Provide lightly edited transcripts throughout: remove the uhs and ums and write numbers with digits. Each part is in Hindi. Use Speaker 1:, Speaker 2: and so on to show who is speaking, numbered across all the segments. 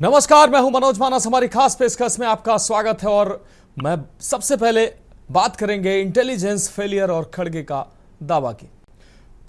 Speaker 1: नमस्कार, मैं हूं मनोज मानस। हमारी खास पेशकश में आपका स्वागत है और मैं सबसे पहले बात करेंगे इंटेलिजेंस फेलियर और खड़गे का दावा की।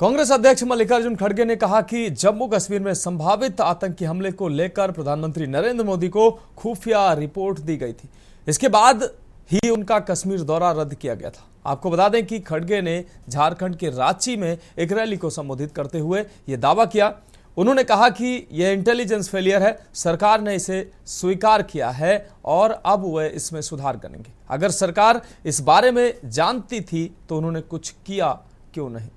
Speaker 1: कांग्रेस अध्यक्ष मल्लिकार्जुन खड़गे ने कहा कि जम्मू कश्मीर में संभावित आतंकी हमले को लेकर प्रधानमंत्री नरेंद्र मोदी को खुफिया रिपोर्ट दी गई थी। इसके बाद ही उनका कश्मीर दौरा रद्द किया गया था। आपको बता दें कि खड़गे ने झारखंड के रांची में एक रैली को संबोधित करते हुए यह दावा किया। उन्होंने कहा कि यह इंटेलिजेंस फेलियर है, सरकार ने इसे स्वीकार किया है और अब वह इसमें सुधार करेंगे। अगर सरकार इस बारे में जानती थी तो उन्होंने कुछ किया क्यों नहीं।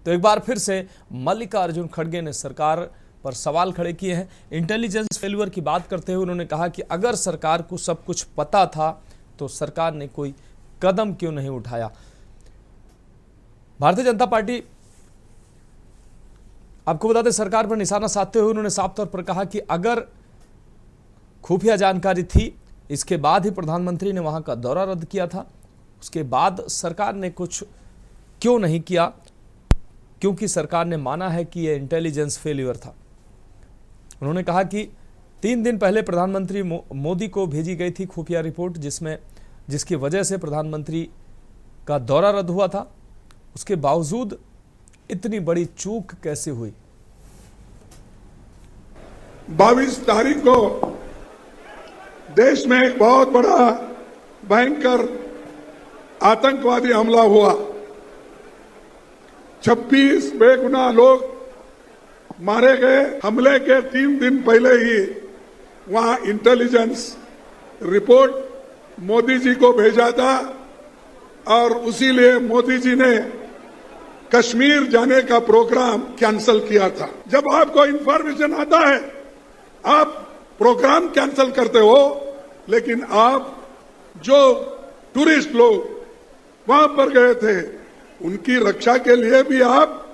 Speaker 1: तो एक बार फिर से मल्लिकार्जुन खड़गे ने सरकार पर सवाल खड़े किए हैं। इंटेलिजेंस फेलियर की बात करते हुए उन्होंने कहा कि अगर सरकार को सब कुछ पता था तो सरकार ने कोई कदम क्यों नहीं उठाया। भारतीय जनता पार्टी, आपको बता दें, सरकार पर निशाना साधते हुए उन्होंने साफ तौर पर कहा कि अगर खुफिया जानकारी थी, इसके बाद ही प्रधानमंत्री ने वहां का दौरा रद्द किया था। उसके बाद सरकार ने कुछ क्यों नहीं किया, क्योंकि सरकार ने माना है कि यह इंटेलिजेंस फेलियर था। उन्होंने कहा कि 3 दिन पहले प्रधानमंत्री मोदी को भेजी गई थी खुफिया रिपोर्ट, जिसकी वजह से प्रधानमंत्री का दौरा रद्द हुआ था। उसके बावजूद इतनी बड़ी चूक कैसे हुई।
Speaker 2: 22 तारीख को देश में एक बहुत बड़ा भयंकर आतंकवादी हमला हुआ। 26 बेगुनाह लोग मारे गए। हमले के 3 दिन पहले ही वहां इंटेलिजेंस रिपोर्ट मोदी जी को भेजा था और उसी लिए मोदी जी ने कश्मीर जाने का प्रोग्राम कैंसिल किया था। जब आपको इंफॉर्मेशन आता है आप प्रोग्राम कैंसिल करते हो, लेकिन आप जो टूरिस्ट लोग वहां पर गए थे उनकी रक्षा के लिए भी आप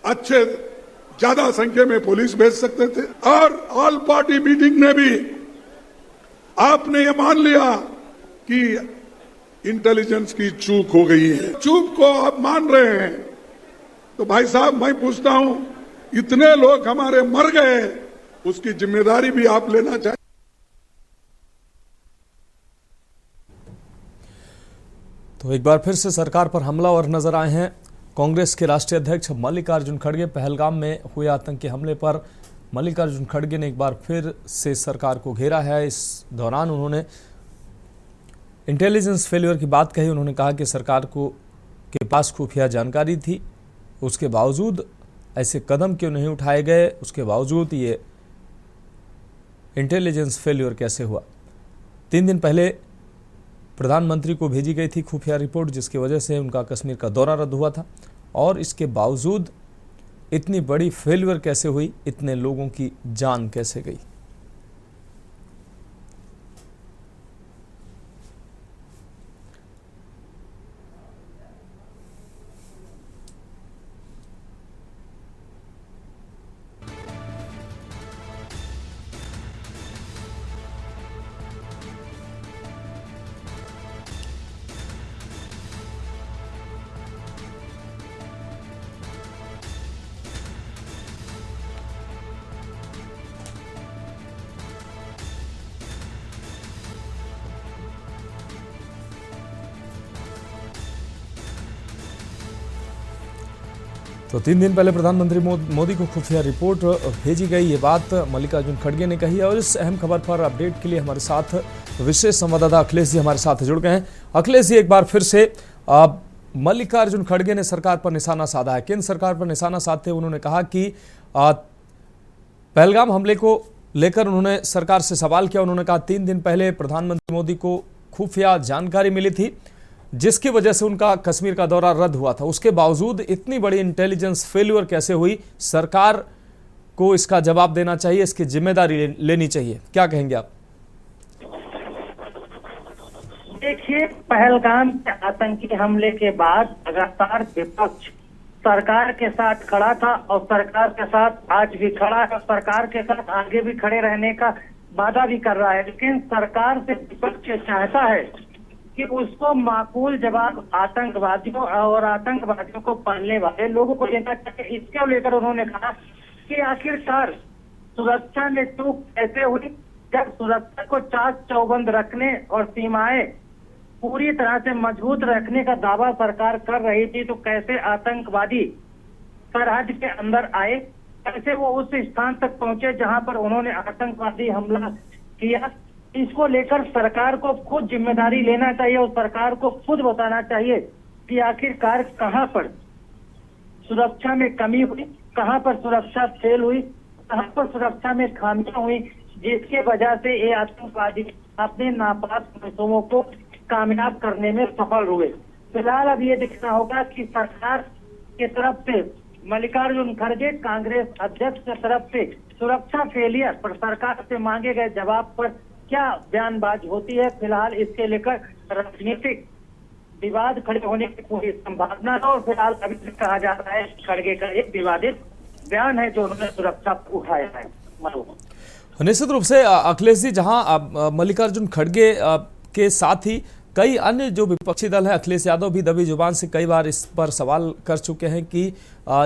Speaker 2: अच्छे ज्यादा संख्या में पुलिस भेज सकते थे। और ऑल पार्टी मीटिंग में भी आपने ये मान लिया कि इंटेलिजेंस की चूक हो गई है। चूक को आप मान रहे हैं तो भाई साहब मैं पूछता हूं, इतने लोग हमारे मर गए, उसकी जिम्मेदारी भी आप लेना चाहिए।
Speaker 1: तो एक बार फिर से सरकार पर हमलावर नजर आए हैं कांग्रेस के राष्ट्रीय अध्यक्ष मल्लिकार्जुन खड़गे। पहलगाम में हुए आतंकी हमले पर मल्लिकार्जुन खड़गे ने एक बार फिर से सरकार को घेरा है। इस दौरान उन्होंने इंटेलिजेंस फेलियर की बात कही। उन्होंने कहा कि सरकार के पास खुफिया जानकारी थी, उसके बावजूद ऐसे कदम क्यों नहीं उठाए गए, उसके बावजूद ये इंटेलिजेंस फेलियर कैसे हुआ। 3 दिन पहले प्रधानमंत्री को भेजी गई थी खुफिया रिपोर्ट, जिसकी वजह से उनका कश्मीर का दौरा रद्द हुआ था और इसके बावजूद इतनी बड़ी फेलियर कैसे हुई, इतने लोगों की जान कैसे गई। तो 3 दिन पहले प्रधानमंत्री मोदी को खुफिया रिपोर्ट भेजी गई, ये बात मल्लिकार्जुन खड़गे ने कही। और इस अहम खबर पर अपडेट के लिए हमारे साथ विशेष संवाददाता अखिलेश जी हमारे साथ जुड़ गए हैं। अखिलेश जी, एक बार फिर से मल्लिकार्जुन खड़गे ने सरकार पर निशाना साधा है। केंद्र सरकार पर निशाना साधते हुए उन्होंने कहा कि पहलगाम हमले को लेकर उन्होंने सरकार से सवाल किया। उन्होंने कहा 3 दिन पहले प्रधानमंत्री मोदी को खुफिया जानकारी मिली थी, जिसकी वजह से उनका कश्मीर का दौरा रद्द हुआ था। उसके बावजूद इतनी बड़ी इंटेलिजेंस फेलियर कैसे हुई, सरकार को इसका जवाब देना चाहिए, इसकी जिम्मेदारी लेनी चाहिए। क्या कहेंगे आप?
Speaker 3: देखिए, पहलगाम के आतंकी हमले के बाद लगातार विपक्ष सरकार के साथ खड़ा था और सरकार के साथ आज भी खड़ा है, सरकार के साथ आगे भी खड़े रहने का वादा भी कर रहा है। लेकिन सरकार से विपक्ष चाहता है कि उसको माकूल जवाब आतंकवादियों और आतंकवादियों को पालने वाले लोगों को देना चाहिए। इसको लेकर उन्होंने कहा कि आखिरकार सुरक्षा में चूक कैसे हुई, जब सुरक्षा को चाक चौबंद रखने और सीमाएं पूरी तरह से मजबूत रखने का दावा सरकार कर रही थी, तो कैसे आतंकवादी सरहद के अंदर आए, कैसे वो उस स्थान तक पहुंचे जहां पर उन्होंने आतंकवादी हमला किया। इसको लेकर सरकार को खुद जिम्मेदारी लेना चाहिए और सरकार को खुद बताना चाहिए कि आखिरकार कहां पर सुरक्षा में कमी हुई, कहां पर सुरक्षा फेल हुई, कहां पर सुरक्षा में खामियां हुई, जिसके वजह से ये आतंकवादी अपने नापाक मंसूबों को कामयाब करने में सफल हुए। फिलहाल अब ये देखना होगा कि सरकार की तरफ से मल्लिकार्जुन खड़गे कांग्रेस अध्यक्ष की तरफ से सुरक्षा फेलियर पर सरकार से मांगे गए जवाब पर क्या बयानबाजी होती है। फिलहाल इसके लेकर राजनीतिक विवाद खड़े होने की पूरी संभावना है और फिलहाल अभी तक कहा जा रहा है खड़गे का एक विवादित बयान है जो उन्होंने सुरक्षा पर उठाया है।
Speaker 1: निश्चित रूप से अखिलेश जी, जहां मल्लिकार्जुन खड़गे के साथ ही कई अन्य जो विपक्षी दल हैं, अखिलेश यादव भी दबी जुबान से कई बार इस पर सवाल कर चुके हैं कि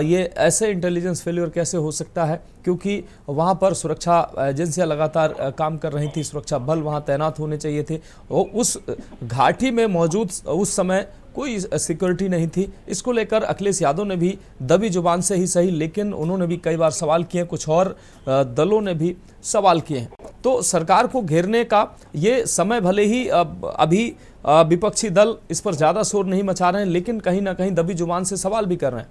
Speaker 1: ये ऐसे इंटेलिजेंस फेल्योर कैसे हो सकता है, क्योंकि वहाँ पर सुरक्षा एजेंसियां लगातार काम कर रही थी, सुरक्षा बल वहाँ तैनात होने चाहिए थे और उस घाटी में मौजूद उस समय कोई सिक्योरिटी नहीं थी। इसको लेकर अखिलेश यादव ने भी दबी जुबान से ही सही, लेकिन उन्होंने भी कई बार सवाल किए, कुछ और दलों ने भी सवाल किए हैं। तो सरकार को घेरने का ये समय भले ही अभी विपक्षी दल इस पर ज्यादा शोर नहीं मचा रहे हैं, लेकिन कहीं ना कहीं दबी जुबान से सवाल भी कर रहे हैं।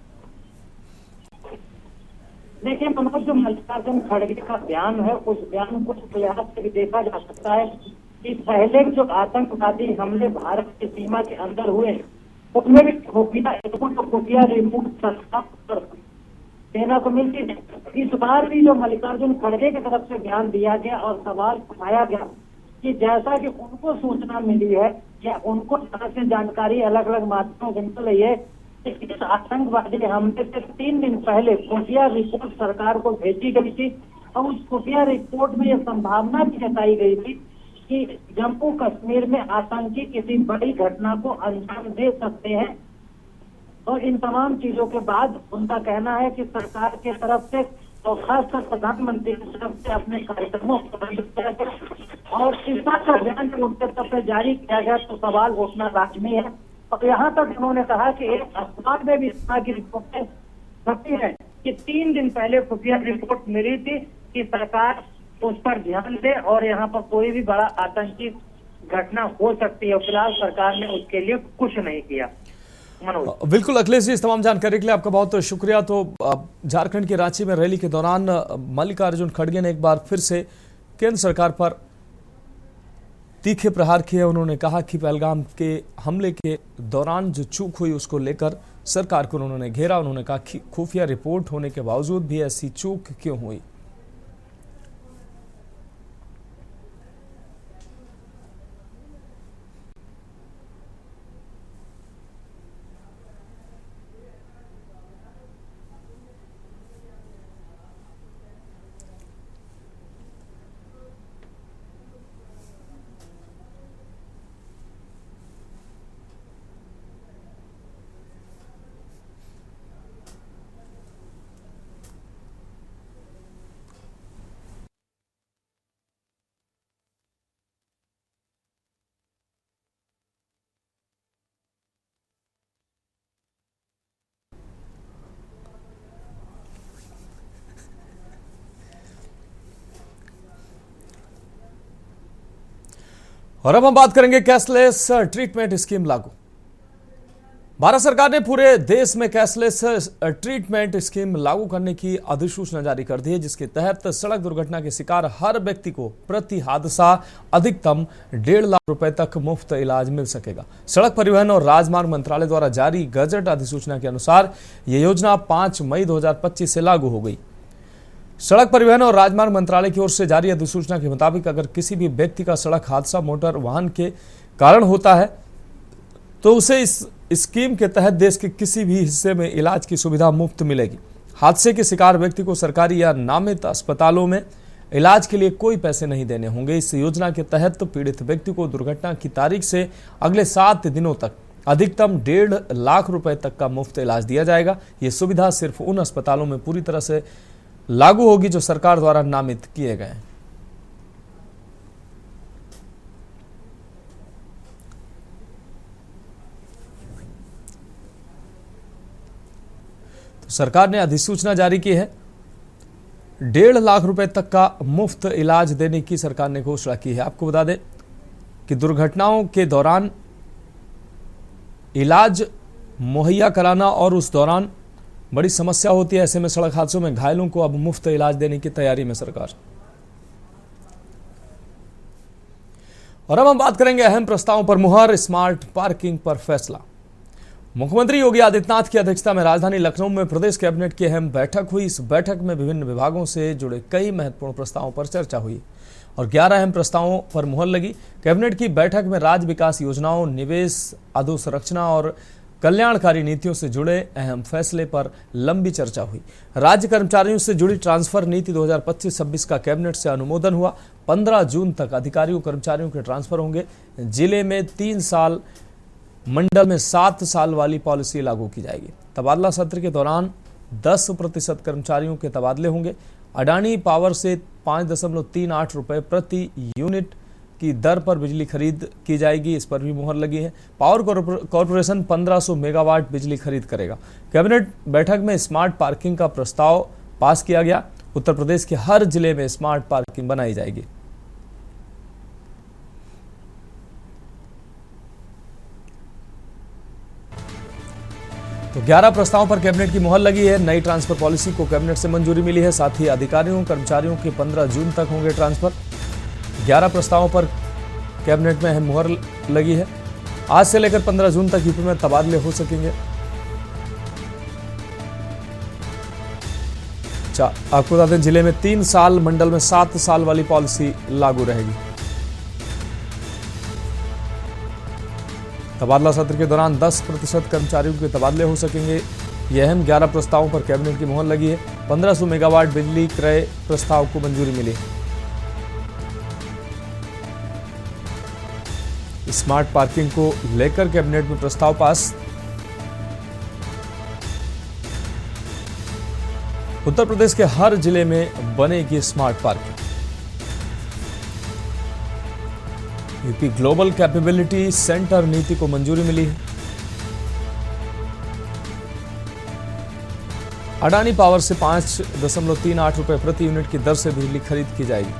Speaker 3: देखिए मनोज, जो मल्लिकार्जुन खड़गे का बयान है, उस बयान को इस लिहाज से भी देखा जा सकता है कि पहले जो आतंकवादी हमले भारत की सीमा के अंदर हुए उनमें भी खुफिया रिपोर्ट सरकार सेना को मिलती है। इस बार भी जो मल्लिकार्जुन खड़गे की तरफ से बयान दिया गया और सवाल उठाया गया कि जैसा कि उनको सूचना मिली है या उनको तरह से जानकारी अलग अलग माध्यमों से मिल रही है कि इस आतंकवादी हमले से 3 दिन पहले खुफिया रिपोर्ट सरकार को भेजी गई थी और उस खुफिया रिपोर्ट में यह संभावना भी जताई गई थी कि जम्मू कश्मीर में आतंकी किसी बड़ी घटना को अंजाम दे सकते हैं। और इन तमाम चीजों के बाद उनका कहना है कि सरकार की तरफ से और खासकर प्रधानमंत्री की तरफ से अपने कार्यक्रमों को किया गया और इस बात का बयान उनके तरफ से जारी किया गया तो सवाल उठना लाजमी है। और यहाँ तक उन्होंने कहा कि एक अखबार में भी इस तरह की रिपोर्टें छपी है कि 3 दिन पहले खुफिया रिपोर्ट मिली थी कि सरकार उस पर ध्यान दे और यहाँ पर कोई भी बड़ा आतंकी घटना हो सकती है। फिलहाल सरकार ने उसके लिए कुछ नहीं किया।
Speaker 1: बिल्कुल अखिलेश जी, इस तमाम जानकारी के लिए आपका बहुत शुक्रिया। तो झारखंड के रांची में रैली के दौरान मल्लिकार्जुन खड़गे ने एक बार फिर से केंद्र सरकार पर तीखे प्रहार किए। उन्होंने कहा कि पहलगाम के हमले के दौरान जो चूक हुई उसको लेकर सरकार को उन्होंने घेरा। उन्होंने कहा कि खुफिया रिपोर्ट होने के बावजूद भी ऐसी चूक क्यों हुई। और अब हम बात करेंगे कैशलेस ट्रीटमेंट स्कीम लागू। भारत सरकार ने पूरे देश में कैशलेस ट्रीटमेंट स्कीम लागू करने की अधिसूचना जारी कर दी है, जिसके तहत सड़क दुर्घटना के शिकार हर व्यक्ति को प्रति हादसा अधिकतम 1.5 लाख रुपए तक मुफ्त इलाज मिल सकेगा। सड़क परिवहन और राजमार्ग मंत्रालय द्वारा जारी गजट अधिसूचना के अनुसार यह योजना 5 मई 2025 से लागू हो गई। सड़क परिवहन और राजमार्ग मंत्रालय की ओर से जारी अधिसूचना के मुताबिक अगर किसी भी व्यक्ति का सड़क हादसा मोटर वाहन के कारण होता है तो उसे इस स्कीम के तहत देश के किसी भी हिस्से में इलाज की सुविधा मुफ्त मिलेगी। हादसे के शिकार व्यक्ति को सरकारी या नामित अस्पतालों में इलाज के लिए कोई पैसे नहीं देने होंगे। इस योजना के तहत पीड़ित व्यक्ति को दुर्घटना की तारीख से अगले 7 दिनों तक अधिकतम 1.5 लाख रुपए तक का मुफ्त इलाज दिया जाएगा। ये सुविधा सिर्फ उन अस्पतालों में पूरी तरह से लागू होगी जो सरकार द्वारा नामित किए गए हैं। तो सरकार ने अधिसूचना जारी की है। 1.5 लाख रुपए तक का मुफ्त इलाज देने की सरकार ने घोषणा की है। आपको बता दें कि दुर्घटनाओं के दौरान इलाज मुहैया कराना और उस दौरान बड़ी समस्या होती है। ऐसे में सड़क हादसों में घायलों को अब मुफ्त इलाज देने की तैयारी में सरकार। और अब हम बात करेंगे अहम प्रस्तावों पर मुहर, स्मार्ट पार्किंग पर फैसला। मुख्यमंत्री योगी आदित्यनाथ की अध्यक्षता में राजधानी लखनऊ में प्रदेश कैबिनेट की अहम बैठक हुई। इस बैठक में विभिन्न विभागों से जुड़े कई महत्वपूर्ण प्रस्तावों पर चर्चा हुई और 11 अहम प्रस्तावों पर मुहर लगी। कैबिनेट की बैठक में राज्य विकास योजनाओं, निवेश, अधोसंरचना और कल्याणकारी नीतियों से जुड़े अहम फैसले पर लंबी चर्चा हुई। राज्य कर्मचारियों से जुड़ी ट्रांसफर नीति 2025-26 का कैबिनेट से अनुमोदन हुआ। 15 जून तक अधिकारियों कर्मचारियों के ट्रांसफर होंगे। जिले में 3 साल, मंडल में 7 साल वाली पॉलिसी लागू की जाएगी। तबादला सत्र के दौरान 10% कर्मचारियों के तबादले होंगे। अडानी पावर से 5.38 रुपए प्रति यूनिट की दर पर बिजली खरीद की जाएगी। इस पर भी मुहर लगी है। पावर कॉरपोरेशन 1500 मेगावाट बिजली खरीद करेगा। कैबिनेट बैठक में स्मार्ट पार्किंग का प्रस्ताव पास किया गया। उत्तर प्रदेश के हर जिले में स्मार्ट पार्किंग बनाई जाएगी। तो 11 प्रस्तावों पर कैबिनेट की मुहर लगी है। नई ट्रांसफर पॉलिसी को कैबिनेट से मंजूरी मिली है। साथ ही अधिकारियों कर्मचारियों के 15 जून तक होंगे ट्रांसफर। 11 प्रस्तावों पर कैबिनेट में अहम मुहर लगी है। आज से लेकर 15 जून तक यूपी में तबादले हो सकेंगे। आपको बता दें, जिले में 3 साल, मंडल में 7 साल वाली पॉलिसी लागू रहेगी। तबादला सत्र के दौरान 10% कर्मचारियों के तबादले हो सकेंगे। यह अहम 11 प्रस्तावों पर कैबिनेट की मुहर लगी है। 1500 मेगावाट बिजली क्रय प्रस्ताव को मंजूरी मिली है। स्मार्ट पार्किंग को लेकर कैबिनेट में प्रस्ताव पास। उत्तर प्रदेश के हर जिले में बनेगी smart parking. UP global capability centre नीति को मंजूरी मिली है। अडानी पावर से 5.38 रुपए प्रति यूनिट की दर से बिजली खरीद की जाएगी।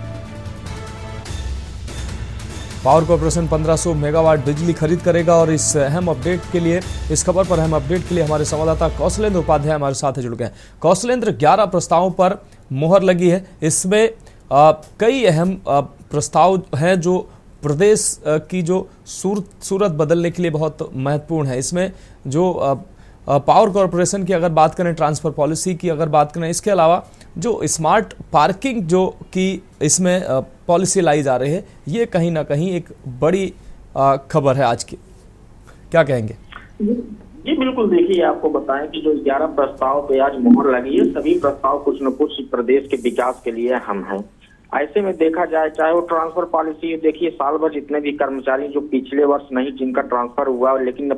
Speaker 1: पावर कॉर्पोरेशन 1500 मेगावाट बिजली खरीद करेगा। और इस अहम अपडेट के लिए, इस खबर पर अहम अपडेट के लिए हमारे संवाददाता कौशलेंद्र उपाध्याय हमारे साथ जुड़ गए। कौशलेंद्र, 11 प्रस्तावों पर मुहर लगी है। इसमें कई अहम प्रस्ताव हैं जो प्रदेश की जो सूरत बदलने के लिए बहुत महत्वपूर्ण है। इसमें जो पावर कॉर्पोरेशन की अगर बात करें, ट्रांसफर पॉलिसी की अगर बात करें, इसके अलावा जो स्मार्ट पार्किंग जो कि इसमें पॉलिसी लाई जा रही है, ये कहीं ना कहीं एक बड़ी खबर है आज की। क्या कहेंगे?
Speaker 4: जी बिल्कुल, देखिए आपको बताएं कि जो 11 प्रस्ताव पे आज मुहर लगी है, सभी प्रस्ताव कुछ न कुछ प्रदेश के विकास के लिए अहम है। ऐसे में देखा जाए, चाहे वो ट्रांसफर पॉलिसी, देखिए साल भर जितने भी कर्मचारी जो पिछले वर्ष नहीं जिनका ट्रांसफर हुआ लेकिन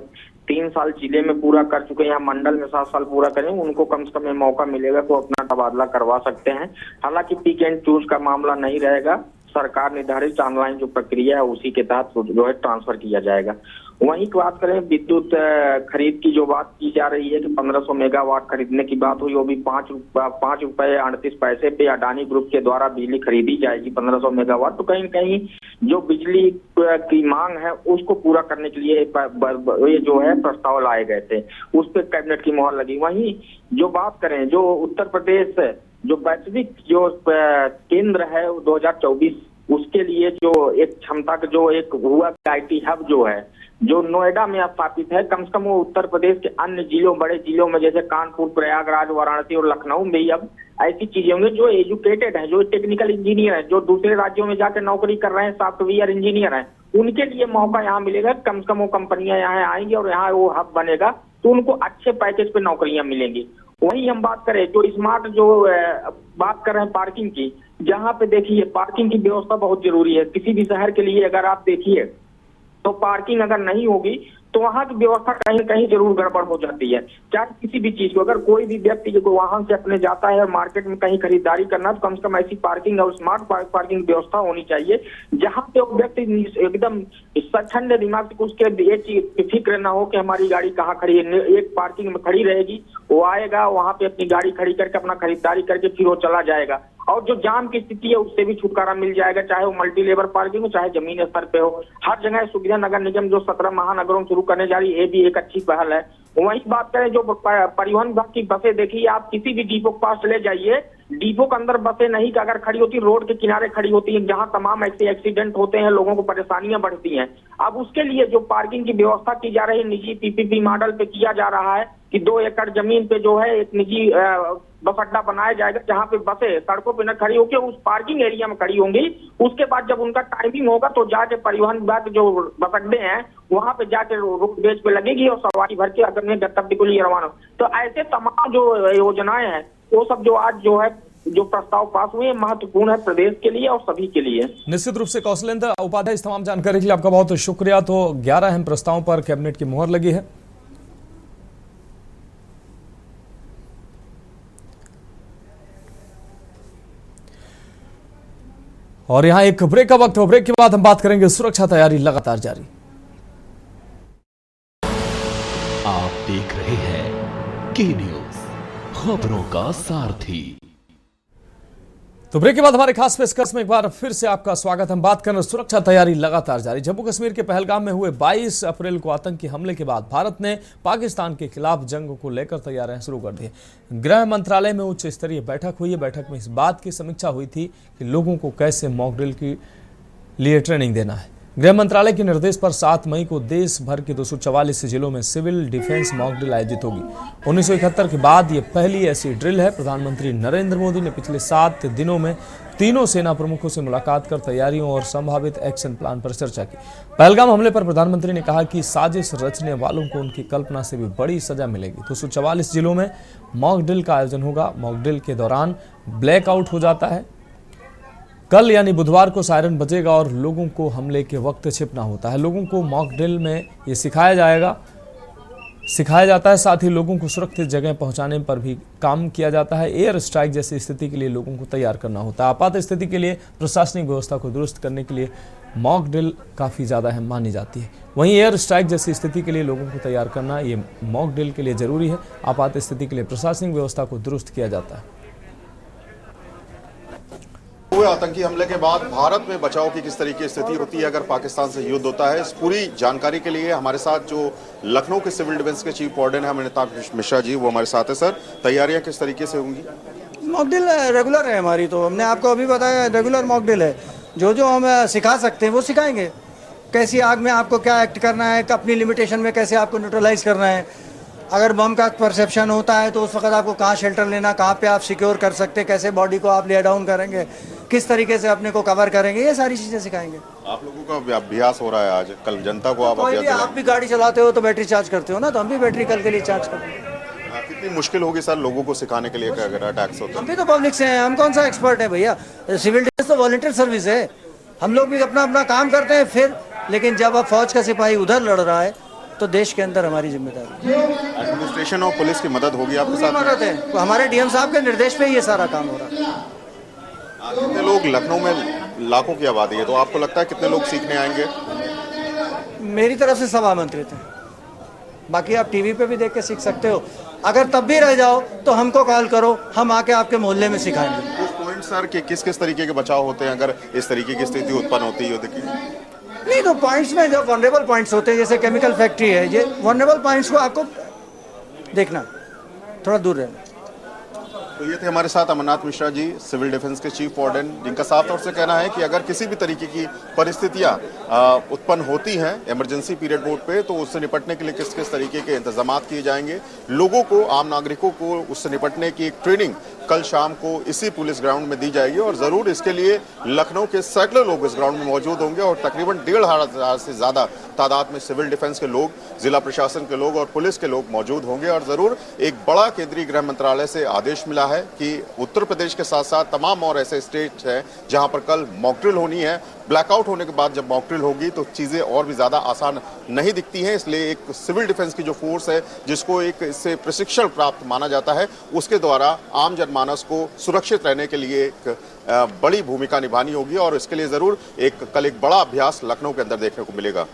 Speaker 4: 3 साल जिले में पूरा कर चुके हैं या मंडल में 7 साल पूरा करें, उनको कम से कम मौका मिलेगा तो अपना तबादला करवा सकते हैं। हालांकि पिक एंड चूज का मामला नहीं रहेगा। सरकार निर्धारित ऑनलाइन जो प्रक्रिया है उसी के तहत जो है ट्रांसफर किया जाएगा। वहीं की बात करें, विद्युत खरीद की जो बात की जा रही है कि 1500 मेगावाट खरीदने की बात हुई, वो भी 5 रुपए 38 पैसे पे अडानी ग्रुप के द्वारा बिजली खरीदी जाएगी 1500 मेगावाट। तो कहीं न कहीं जो बिजली की मांग है उसको पूरा करने के लिए ये जो है प्रस्ताव लाए गए थे, उस पर कैबिनेट की मुहर लगी। वहीं जो बात करें, जो उत्तर प्रदेश जो वैश्विक जो केंद्र है 2024, उसके लिए जो एक क्षमता का जो एक हुआ IT हब जो है, जो नोएडा में स्थापित है, कम से कम वो उत्तर प्रदेश के अन्य जिलों, बड़े जिलों में जैसे कानपुर, प्रयागराज, वाराणसी और लखनऊ में ही अब ऐसी चीजें होंगी। जो एजुकेटेड है, जो टेक्निकल इंजीनियर है, जो दूसरे राज्यों में जाकर नौकरी कर रहे हैं, सॉफ्टवेयर इंजीनियर है, उनके लिए मौका यहाँ मिलेगा। कम से कम वो कंपनियां यहाँ आएंगी और यहाँ वो हब बनेगा तो उनको अच्छे पैकेज पे नौकरियां मिलेंगी। वहीं हम बात करें जो स्मार्ट जो बात कर रहे हैं पार्किंग की, जहाँ पे देखिए पार्किंग की व्यवस्था बहुत जरूरी है। किसी भी शहर के लिए अगर आप देखिए तो पार्किंग अगर नहीं होगी तो वहां की व्यवस्था कहीं कहीं जरूर गड़बड़ हो जाती है। क्या किसी भी चीज को, अगर कोई भी व्यक्ति जो वाहन से अपने जाता है और मार्केट में कहीं खरीदारी करना, तो कम से कम ऐसी पार्किंग और स्मार्ट पार्किंग व्यवस्था होनी चाहिए जहां पे वो व्यक्ति एकदम ठंडे दिमाग से उसके ये चीज फिक्र न हो कि हमारी गाड़ी कहाँ खड़ी है, एक पार्किंग में खड़ी रहेगी, वो आएगा वहां पे अपनी गाड़ी खड़ी करके अपना खरीदारी करके फिर वो चला जाएगा। और जो जाम की स्थिति है उससे भी छुटकारा मिल जाएगा, चाहे वो मल्टी लेवल पार्किंग हो चाहे जमीन स्तर पे हो। हर जगह सुविधा नगर निगम जो 17 महानगरों में शुरू करने जा रही है, ये भी एक अच्छी पहल है। वहीं बात करें जो परिवहन विभाग की बसें, देखिए आप किसी भी डिपो के पास चले जाइए, डिपो के अंदर बसें नहीं अगर खड़ी होती, रोड के किनारे खड़ी होती है, जहां तमाम ऐसे एक्सीडेंट होते हैं, लोगों को परेशानियां बढ़ती हैं। अब उसके लिए जो पार्किंग की व्यवस्था की जा रही है, निजी पीपीपी मॉडल पे किया जा रहा है कि 2 एकड़ जमीन पे जो है एक निजी बस अड्डा बनाया जाएगा, जहां पे बसें सड़कों पे न खड़ी होकर उस पार्किंग एरिया में खड़ी होंगी। उसके बाद जब उनका टाइमिंग होगा तो जाके परिवहन विभाग जो बस अड्डे हैं वहां पे जाके रोड बेच पे लगेगी और सवारी भर के अपने गंतव्य के लिए रवाना। तो ऐसे तमाम जो योजनाएं हैं वो सब जो आज जो है जो प्रस्ताव पास हुए महत्वपूर्ण है प्रदेश के लिए और सभी के लिए।
Speaker 1: निश्चित रूप से कौशलेंद्र उपाध्याय, इस तमाम जानकारी के लिए आपका बहुत शुक्रिया। तो 11 अहम प्रस्तावों पर कैबिनेट की मुहर लगी है। और यहां एक ब्रेक का वक्त हो, ब्रेक के बाद हम बात करेंगे सुरक्षा तैयारी लगातार जारी।
Speaker 5: आप देख रहे हैं के न्यूज, खबरों का सारथी।
Speaker 1: तो ब्रेक के बाद हमारे खास पेशकश में एक बार फिर से आपका स्वागत। हम बात कर रहे हैं सुरक्षा तैयारी लगातार जारी। जम्मू कश्मीर के पहलगाम में हुए 22 अप्रैल को आतंकी हमले के बाद भारत ने पाकिस्तान के खिलाफ जंग को लेकर तैयारियां शुरू कर दी। गृह मंत्रालय में उच्च स्तरीय बैठक हुई है। बैठक में इस बात की समीक्षा हुई थी कि लोगों को कैसे मॉक ड्रिल के लिए ट्रेनिंग देना है। गृह मंत्रालय के निर्देश पर 7 मई को देश भर के 244 जिलों में सिविल डिफेंस मॉक ड्रिल आयोजित होगी। 1971 के बाद ये पहली ऐसी ड्रिल है। प्रधानमंत्री नरेंद्र मोदी ने पिछले 7 दिनों में तीनों सेना प्रमुखों से मुलाकात कर तैयारियों और संभावित एक्शन प्लान पर चर्चा की। पहलगाम हमले पर प्रधानमंत्री ने कहा कि साजिश रचने वालों को उनकी कल्पना से भी बड़ी सजा मिलेगी। 244 जिलों में मॉक ड्रिल का आयोजन होगा। मॉक ड्रिल के दौरान ब्लैकआउट हो जाता है। कल यानी बुधवार को सायरन बजेगा और लोगों को हमले के वक्त छिपना होता है। लोगों को मॉक ड्रिल में ये सिखाया जाता है। साथ ही लोगों को सुरक्षित जगह पहुंचाने पर भी काम किया जाता है। एयर स्ट्राइक जैसी स्थिति के लिए लोगों को तैयार करना होता है। आपात स्थिति के लिए प्रशासनिक व्यवस्था को दुरुस्त करने के लिए मॉक ड्रिल काफ़ी ज़्यादा अहम मानी जाती है। वहीं एयर स्ट्राइक जैसी स्थिति के लिए लोगों को तैयार करना ये मॉक ड्रिल के लिए ज़रूरी है। आपात स्थिति के लिए प्रशासनिक व्यवस्था को दुरुस्त किया जाता है।
Speaker 6: हुए आतंकी हमले के बाद भारत में बचाव की किस तरीके की स्थिति होती है अगर पाकिस्तान से युद्ध होता है, इस पूरी जानकारी के लिए हमारे साथ जो लखनऊ के सिविल डिफेंस के चीफ वार्डन है अमिताभ मिश्रा जी, वो हमारे साथ है। सर, तैयारियां किस तरीके से होंगी?
Speaker 7: मॉक ड्रिल रेगुलर है हमारी, तो हमने आपको अभी बताया रेगुलर मॉक ड्रिल है। जो हम सिखा सकते हैं वो सिखाएंगे। कैसी आग में आपको क्या एक्ट करना है, अपनी लिमिटेशन में कैसे आपको न्यूट्रलाइज करना है। अगर बम का परसेप्शन होता है तो उस वक्त आपको कहाँ शेल्टर लेना, कहाँ पे आप सिक्योर कर सकते हैं, कैसे बॉडी को आप ले डाउन करेंगे, किस तरीके से अपने को कवर करेंगे, ये सारी चीज़ें सिखाएंगे। आप
Speaker 6: लोगों का अभ्यास हो रहा है आज, कल जनता को आप
Speaker 7: भी गाड़ी चलाते हो तो बैटरी चार्ज करते हो ना, तो हम भी बैटरी कल के लिए चार्ज करते हैं।
Speaker 6: कितनी मुश्किल होगी सर लोगों को सिखाने के लिए अगर अटैक्स होते हैं?
Speaker 7: हम भी तो पब्लिक से हैं, हम कौन सा एक्सपर्ट है भैया। सिविल डिफेंस तो वॉलंटियर सर्विस है, हम लोग भी अपना काम करते हैं फिर। लेकिन जब अब फौज का सिपाही उधर लड़ रहा है तो देश के अंदर हमारी जिम्मेदारी।
Speaker 6: एडमिनिस्ट्रेशन और पुलिस की मदद होगी आपके साथ?
Speaker 7: मदद है, तो हमारे डीएम साहब के निर्देश पे ये सारा काम हो रहा है।
Speaker 6: कितने लोग, लखनऊ में लाखों की आबादी है, तो आपको लगता है कितने लोग सीखने आएंगे?
Speaker 7: मेरी तरफ से सब आमंत्रित हैं, बाकी आप टीवी पे भी देख के सीख सकते हो। अगर तब भी रह जाओ तो हमको कॉल करो, हम आके आपके मोहल्ले में सिखाएंगे।
Speaker 6: कुछ पॉइंट सर कि किस किस तरीके के बचाव होते हैं अगर इस तरीके की स्थिति उत्पन्न होती है युद्ध की?
Speaker 7: नहीं, तो पॉइंट्स में जो वनरेबल पॉइंट्स होते हैं, जैसे केमिकल फैक्ट्री है, ये वनरेबल पॉइंट्स को आपको देखना, थोड़ा दूर रहना।
Speaker 6: तो ये थे हमारे साथ अमरनाथ मिश्रा जी, सिविल डिफेंस के चीफ वार्डन, जिनका साफ तौर से कहना है कि अगर किसी भी तरीके की परिस्थितियां उत्पन्न होती हैं इमरजेंसी पीरियड मोड पे, तो उससे निपटने के लिए किस किस तरीके के इंतजाम किए जाएंगे। लोगों को, आम नागरिकों को उससे निपटने की एक ट्रेनिंग कल शाम को इसी पुलिस ग्राउंड में दी जाएगी और जरूर इसके लिए लखनऊ के सैकड़ों लोग इस ग्राउंड में मौजूद होंगे और तकरीबन 1500 से ज्यादा तादाद में सिविल डिफेंस के लोग, जिला प्रशासन के लोग और पुलिस के लोग मौजूद होंगे। और जरूर एक बड़ा केंद्रीय गृह मंत्रालय से आदेश मिला है कि उत्तर प्रदेश के साथ साथ तमाम और ऐसे स्टेट हैं जहां पर कल मॉक ड्रिल होनी है। ब्लैकआउट होने के बाद जब मॉक ड्रिल होगी तो चीजें और भी ज्यादा आसान नहीं दिखती हैं, इसलिए एक सिविल डिफेंस की जो फोर्स है जिसको एक इससे प्रशिक्षण प्राप्त माना जाता है, उसके द्वारा आम जनमानस को सुरक्षित रहने के लिए एक बड़ी भूमिका निभानी होगी और इसके लिए जरूर कल एक बड़ा अभ्यास लखनऊ के अंदर देखने को मिलेगा।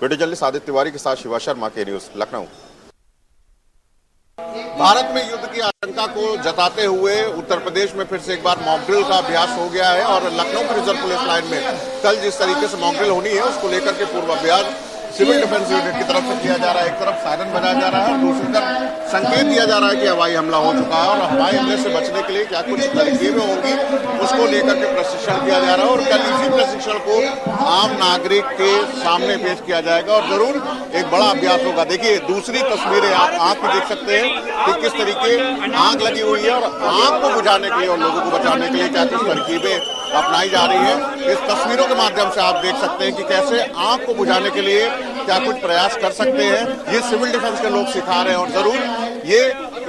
Speaker 6: वीडियो जर्नलिस्ट आदित्य तिवारी के साथ शिवा शर्मा, के न्यूज, लखनऊ। भारत में युद्ध की आशंका को जताते हुए उत्तर प्रदेश में फिर से एक बार मॉक ड्रिल का अभ्यास हो गया है और लखनऊ की रिजर्व पुलिस लाइन में कल जिस तरीके से मॉक ड्रिल होनी है उसको लेकर के पूर्वाभ्यास सिविल डिफेंस यूनिट की तरफ से किया जा रहा है। एक तरफ सायरन बजाया जा रहा है और दूसरी तरफ संकेत दिया जा रहा है कि हवाई हमला हो चुका है और हवाई हमले से बचने के लिए क्या कुछ तरकीबें होंगी उसको लेकर के प्रशिक्षण किया जा रहा है और कल इसी प्रशिक्षण को आम नागरिक के सामने पेश किया जाएगा और जरूर एक बड़ा अभ्यास होगा। देखिए दूसरी तस्वीरें आप आंख में देख सकते हैं कि किस तरीके आग लगी हुई है और आग को बुझाने के लिए और लोगों को बचाने के लिए क्या कुछ तरकीबें अपनाई जा रही है। इस तस्वीरों के माध्यम से आप देख सकते हैं कि कैसे आग को बुझाने के लिए क्या कुछ प्रयास कर सकते हैं, ये सिविल डिफेंस के लोग सिखा रहे हैं। और जरूर ये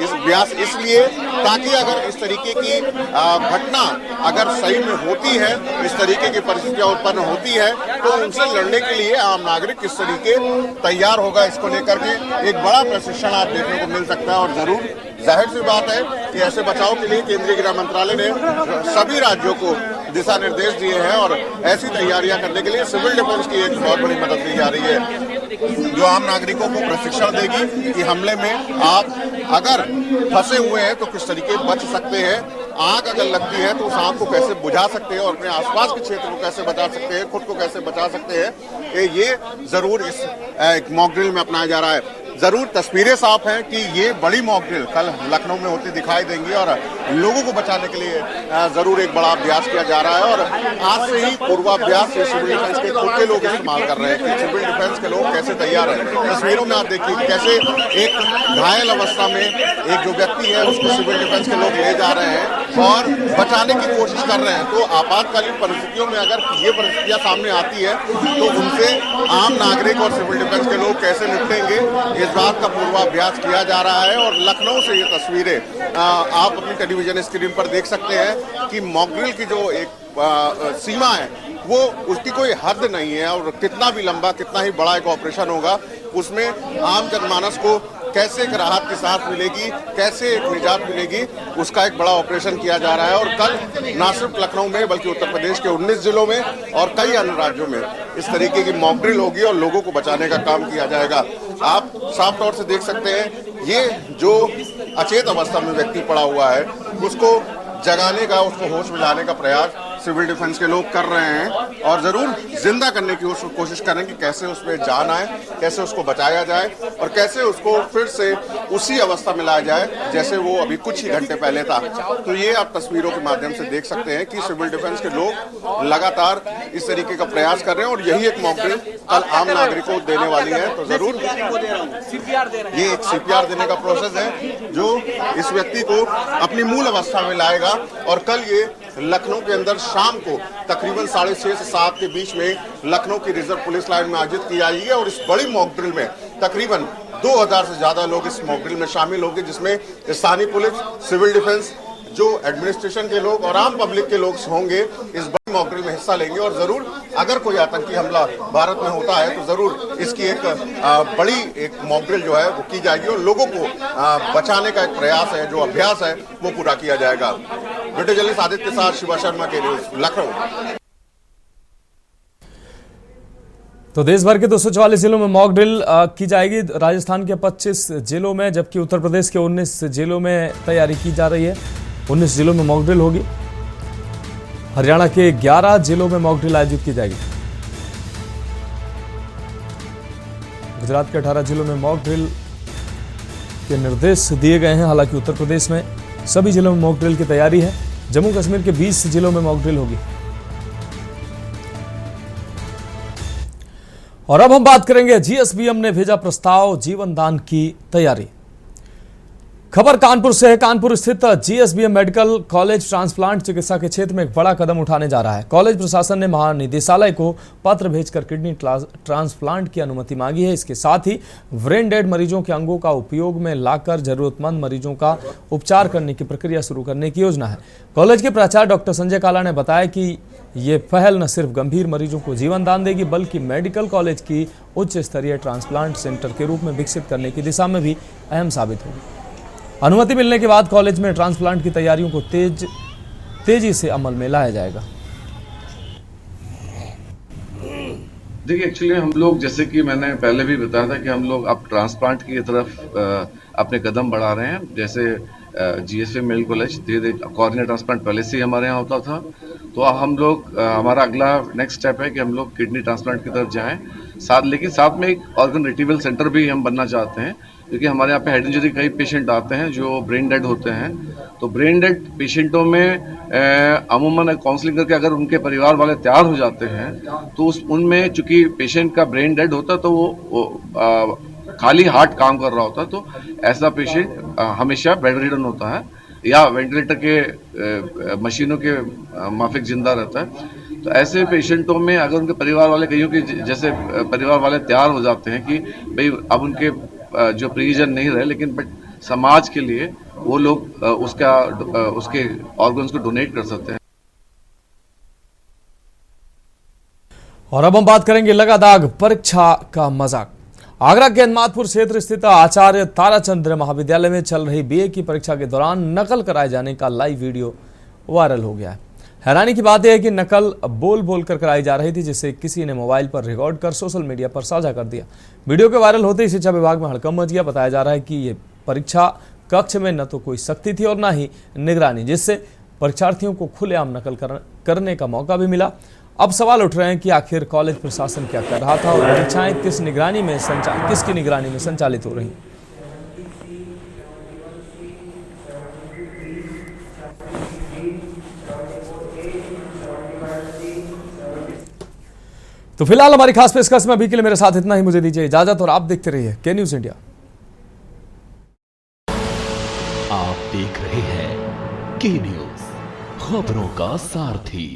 Speaker 6: इस अभ्यास इसलिए ताकि अगर इस तरीके की घटना अगर सही में होती है, इस तरीके की परिस्थितियां उत्पन्न होती है तो उनसे लड़ने के लिए आम नागरिक किस तरीके तैयार होगा, इसको लेकर के एक बड़ा प्रशिक्षण आप देखने को मिल सकता है। और जरूर जाहिर सी बात है कि ऐसे बचाव के लिए केंद्रीय गृह मंत्रालय ने सभी राज्यों को दिशा निर्देश दिए हैं और ऐसी तैयारियां करने के लिए सिविल डिफेंस की एक बहुत बड़ी मदद दी जा रही है जो आम नागरिकों को प्रशिक्षण देगी कि हमले में आप अगर फंसे हुए हैं तो किस तरीके बच सकते हैं, आग अगर लगती है तो उस आग को कैसे बुझा सकते हैं और अपने आसपास के क्षेत्र को कैसे बचा सकते हैं, खुद को कैसे बचा सकते हैं, ये जरूर इस मॉक ड्रिल में अपनाया जा रहा है। जरूर तस्वीरें साफ हैं कि ये बड़ी मॉक ड्रिल कल लखनऊ में होती दिखाई देंगी और लोगों को बचाने के लिए जरूर एक बड़ा अभ्यास किया जा रहा है और आज से ही पूर्वाभ्यास सिविल डिफेंस के खुद के लोग इस्तेमाल कर रहे हैं कि सिविल डिफेंस के लोग कैसे तैयार हैं। तस्वीरों में आप देखिए कैसे एक घायल अवस्था में एक जो व्यक्ति है उसको सिविल डिफेंस के लोग ले जा रहे हैं और बचाने की कोशिश कर रहे हैं। तो आपातकालीन परिस्थितियों में अगर ये परिस्थितियां सामने आती है तो उनसे आम नागरिक और सिविल डिफेंस के लोग कैसे निपटेंगे, इस बात का पूर्वाभ्यास किया जा रहा है। और लखनऊ से ये तस्वीरें आप अपनी टेलीविजन स्क्रीन पर देख सकते हैं कि मॉक ड्रिल की जो एक सीमा है वो उसकी कोई हद नहीं है और कितना भी लंबा कितना ही बड़ा एक ऑपरेशन होगा उसमें आम जनमानस को कैसे एक राहत की सांस मिलेगी, कैसे एक निजात मिलेगी, उसका एक बड़ा ऑपरेशन किया जा रहा है। और कल न सिर्फ लखनऊ में बल्कि उत्तर प्रदेश के 19 जिलों में और कई अन्य राज्यों में इस तरीके की मॉक ड्रिल होगी और लोगों को बचाने का काम किया जाएगा। आप साफ तौर से देख सकते हैं ये जो अचेत अवस्था में व्यक्ति पड़ा हुआ है उसको जगाने का, उसको होश में लाने का प्रयास सिविल डिफेंस के लोग कर रहे हैं और जरूर जिंदा करने की कोशिश करें कि कैसे उसमें जान आए, कैसे उसको बचाया जाए और कैसे उसको फिर से उसी अवस्था में लाया जाए जैसे वो अभी कुछ ही घंटे पहले था। तो ये आप तस्वीरों के माध्यम से देख सकते हैं कि सिविल डिफेंस के लोग लगातार इस तरीके का प्रयास कर रहे हैं और यही एक मॉक ड्रिल कल आम नागरिकों को देने वाली है। तो जरूर ये एक CPR देने का प्रोसेस है जो इस व्यक्ति को अपनी मूल अवस्था में लाएगा और कल ये लखनऊ के अंदर शाम को तकरीबन 6:30 से 7 के बीच में लखनऊ की रिजर्व पुलिस लाइन में आयोजित की जाएगी और इस बड़ी मॉक ड्रिल में तकरीबन 2000 से ज्यादा लोग इस मॉक ड्रिल में शामिल होंगे जिसमें स्थानीय पुलिस, सिविल डिफेंस, जो एडमिनिस्ट्रेशन के लोग और आम पब्लिक के लोग होंगे इस बड़ी मॉक ड्रिल में हिस्सा लेंगे। और जरूर अगर कोई आतंकी हमला भारत में होता है तो जरूर इसकी एक बड़ी एक मॉक ड्रिल जो है वो की जाएगी और लोगों को बचाने का एक प्रयास है, जो अभ्यास है वो पूरा किया जाएगा। वीडियो जर्नलिस्ट आदित्य के साथ शिवा शर्मा, के न्यूज, लखनऊ।
Speaker 1: तो देश भर के 244 जिलों में मॉक ड्रिल की जाएगी, राजस्थान के 25 जिलों में जबकि उत्तर प्रदेश के 19 जिलों में तैयारी की जा रही है। 19 जिलों में मॉक ड्रिल होगी। हरियाणा के 11 जिलों में मॉक ड्रिल आयोजित की जाएगी। गुजरात के 18 जिलों में मॉक ड्रिल के निर्देश दिए गए हैं। हालांकि उत्तर प्रदेश में सभी जिलों में मॉक ड्रिल की तैयारी है। जम्मू कश्मीर के 20 जिलों में मॉक ड्रिल होगी। और अब हम बात करेंगे, GSBM ने भेजा प्रस्ताव जीवन दान की तैयारी। खबर कानपुर से है। कानपुर स्थित जीएसबीएम मेडिकल कॉलेज ट्रांसप्लांट चिकित्सा के क्षेत्र में एक बड़ा कदम उठाने जा रहा है। कॉलेज प्रशासन ने महानिदेशालय को पत्र भेजकर किडनी ट्रांसप्लांट की अनुमति मांगी है। इसके साथ ही ब्रेन डेड मरीजों के अंगों का उपयोग में लाकर जरूरतमंद मरीजों का उपचार करने की प्रक्रिया शुरू करने की योजना है। कॉलेज के प्राचार्य डॉक्टर संजय काला ने बताया कि ये पहल न सिर्फ गंभीर मरीजों को जीवन दान देगी, बल्कि मेडिकल कॉलेज की उच्च स्तरीय ट्रांसप्लांट सेंटर के रूप में विकसित करने की दिशा में भी अहम साबित होगी। अनुमति मिलने के बाद कॉलेज में ट्रांसप्लांट की तैयारियों को तेजी से अमल में लाया जाएगा।
Speaker 8: देखिए, एक्चुअली हम लोग, जैसे कि मैंने पहले भी बताया था कि हम लोग अब ट्रांसप्लांट की तरफ अपने कदम बढ़ा रहे हैं। जैसे जीएसबीएम मेडिकल कॉलेज धीरे कॉर्निया ट्रांसप्लांट पहले से ही हमारे यहाँ होता था, तो हम लोग हमारा अगला नेक्स्ट स्टेप है कि हम लोग किडनी ट्रांसप्लांट की तरफ जाएं। लेकिन साथ में एक ऑर्गन रिट्रीवल सेंटर भी हम बनना चाहते हैं, क्योंकि हमारे यहाँ पे हेड इंजरी कई पेशेंट आते हैं जो ब्रेन डेड होते हैं। तो ब्रेन डेड पेशेंटों में अमूमन काउंसलिंग करके अगर उनके परिवार वाले तैयार हो जाते हैं तो उनमें चूंकि पेशेंट का ब्रेन डेड होता है तो वो खाली हार्ट काम कर रहा होता है, तो ऐसा पेशेंट हमेशा बेड रिडन होता है या वेंटिलेटर के मशीनों के माफिक जिंदा रहता है। तो ऐसे पेशेंटों में अगर उनके परिवार वाले कईयों के जैसे परिवार वाले तैयार हो जाते हैं कि भाई अब उनके जो परिजन नहीं रहे, लेकिन बट समाज के लिए वो लोग उसके ऑर्गन्स को डोनेट कर सकते हैं।
Speaker 1: और अब हम बात करेंगे लगातार परीक्षा का मजाक। आगरा के हनुमानपुर क्षेत्र स्थित आचार्य ताराचंद्र महाविद्यालय में चल रही बीए की परीक्षा के दौरान नकल कराए जाने का लाइव वीडियो वायरल हो गया है। हैरानी की बात यह है कि नकल बोल बोल कर कराई जा रही थी, जिसे किसी ने मोबाइल पर रिकॉर्ड कर सोशल मीडिया पर साझा कर दिया। वीडियो के वायरल होते ही शिक्षा विभाग में हड़कंप मच गया। बताया जा रहा है कि ये परीक्षा कक्ष में न तो कोई सख्ती थी और न ही निगरानी, जिससे परीक्षार्थियों को खुलेआम नकल करने का मौका भी मिला। अब सवाल उठ रहे हैं कि आखिर कॉलेज प्रशासन क्या कर रहा था और परीक्षाएं किसकी निगरानी में संचालित हो रही। तो फिलहाल हमारी खास पेशकश में अभी के लिए मेरे साथ इतना ही। मुझे दीजिए इजाजत और आप देखते रहिए के न्यूज इंडिया।
Speaker 5: आप देख रहे हैं के न्यूज, खबरों का सारथी।